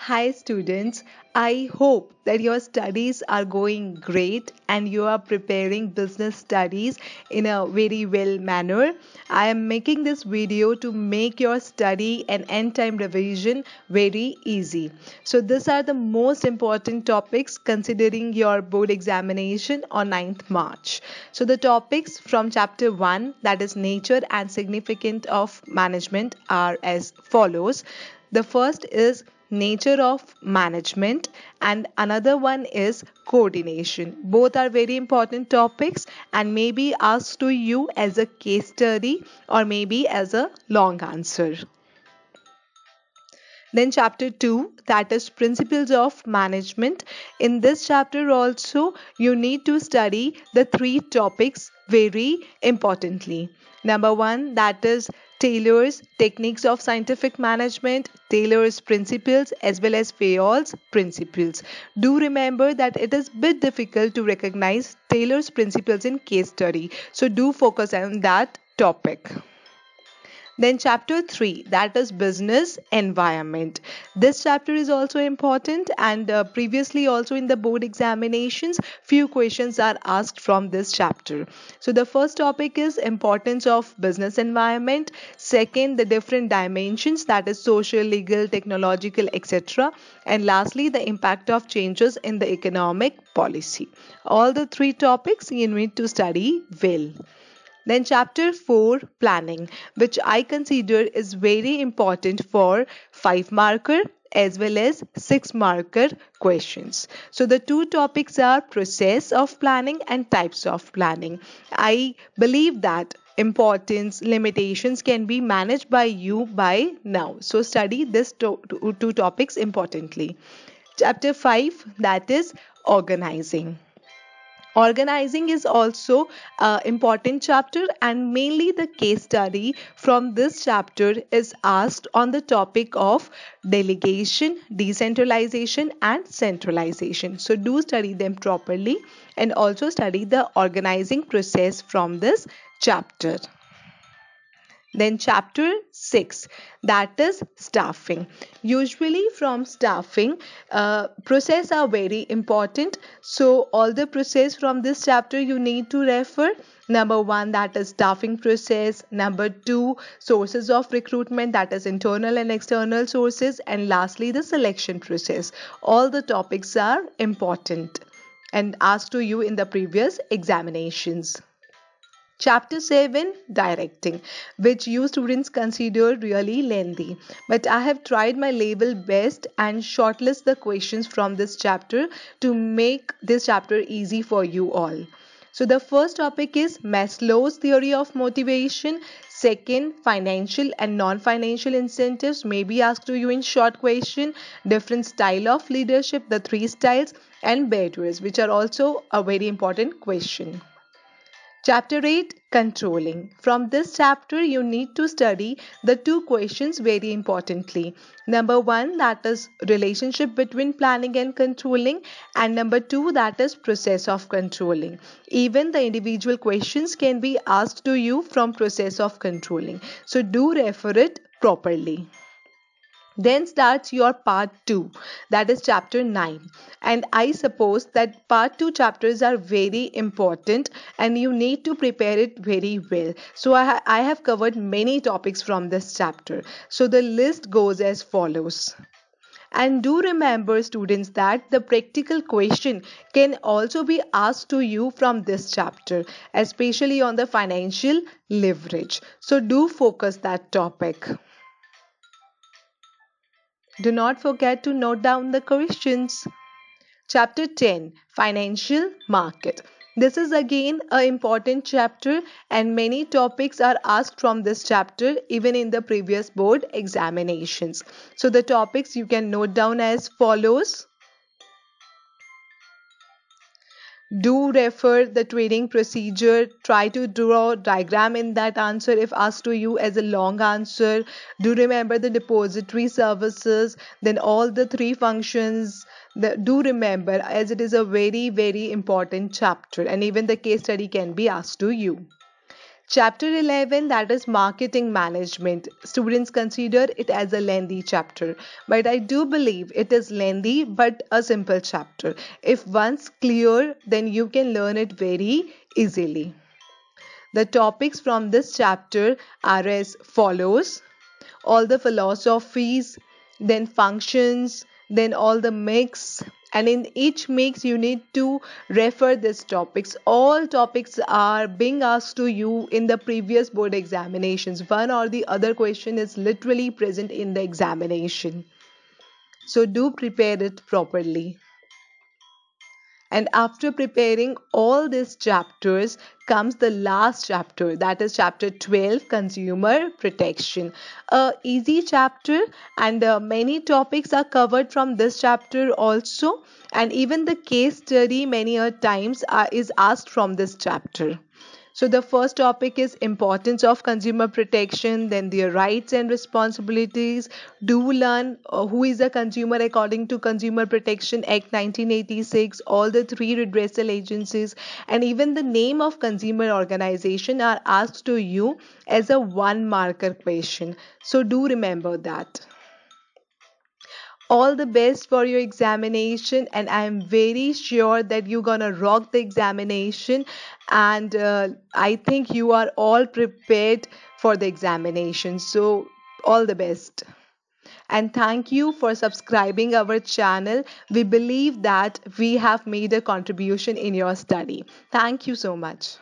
Hi students, I hope that your studies are going great and you are preparing business studies in a very well manner. I am making this video to make your study and end time revision very easy. So these are the most important topics considering your board examination on 9th March. So the topics from chapter 1, that is nature and significance of management, are as follows. The first is nature of management and another one is coordination. Both are very important topics and may be asked to you as a case study or maybe as a long answer. Then chapter 2, that is principles of management. In this chapter also you need to study the three topics very importantly. Number 1, that is Taylor's techniques of scientific management, Taylor's principles as well as Fayol's principles. Do remember that it is a bit difficult to recognize Taylor's principles in case study. So do focus on that topic. Then chapter 3, that is business environment. This chapter is also important and previously also in the board examinations few questions are asked from this chapter. So the first topic is importance of business environment. Second, the different dimensions, that is social, legal, technological, etc. And lastly, the impact of changes in the economic policy. All the three topics you need to study well. Then chapter 4, planning, which I consider is very important for 5 marker as well as 6 marker questions. So the two topics are process of planning and types of planning. I believe that importance, limitations can be managed by you by now. So study these two topics importantly. Chapter 5, that is organizing. Organizing is also an important chapter and mainly the case study from this chapter is asked on the topic of delegation, decentralization and centralization. So do study them properly and also study the organizing process from this chapter. Then chapter 6, that is staffing. Usually from staffing, process are very important. So all the process from this chapter you need to refer. Number 1, that is staffing process. Number 2, sources of recruitment, that is internal and external sources. And lastly, the selection process. All the topics are important and asked to you in the previous examinations. Chapter 7, directing, which you students consider really lengthy. But I have tried my level best and shortlist the questions from this chapter to make this chapter easy for you all. So the first topic is Maslow's theory of motivation. Second, financial and non-financial incentives may be asked to you in short question. Different style of leadership, the 3 styles, and barriers, which are also a very important question. Chapter 8, controlling. From this chapter you need to study the 2 questions very importantly. Number 1, that is relationship between planning and controlling, and number 2, that is process of controlling. Even the individual questions can be asked to you from process of controlling. So do refer it properly. Then starts your part 2, that is chapter 9, and I suppose that part 2 chapters are very important and you need to prepare it very well. So I have covered many topics from this chapter. So the list goes as follows. And do remember students that the practical question can also be asked to you from this chapter, especially on the financial leverage. So do focus that topic. Do not forget to note down the questions. Chapter 10, Financial Market. This is again an important chapter and many topics are asked from this chapter even in the previous board examinations. So the topics you can note down as follows. Do refer the trading procedure. Try to draw a diagram in that answer if asked to you as a long answer. Do remember the depository services, then all the 3 functions. Do remember, as it is a very important chapter and even the case study can be asked to you. Chapter 11, that is marketing management. Students consider it as a lengthy chapter, but I do believe it is lengthy but a simple chapter. If once clear, then you can learn it very easily. The topics from this chapter are as follows: all the philosophies, then functions, then all the mix. And in each mix, you need to refer these topics. All topics are being asked to you in the previous board examinations. One or the other question is literally present in the examination. So do prepare it properly. And after preparing all these chapters comes the last chapter, that is chapter 12, Consumer Protection. A easy chapter, and many topics are covered from this chapter also. And even the case study many a times is asked from this chapter. So the first topic is importance of consumer protection, then their rights and responsibilities. Do learn who is a consumer according to Consumer Protection Act 1986, all the three redressal agencies, and even the name of consumer organization are asked to you as a one marker question. So do remember that. All the best for your examination, and I'm very sure that you're gonna rock the examination. And I think you are all prepared for the examination, so all the best. And thank you for subscribing our channel. We believe that we have made a contribution in your study. Thank you so much.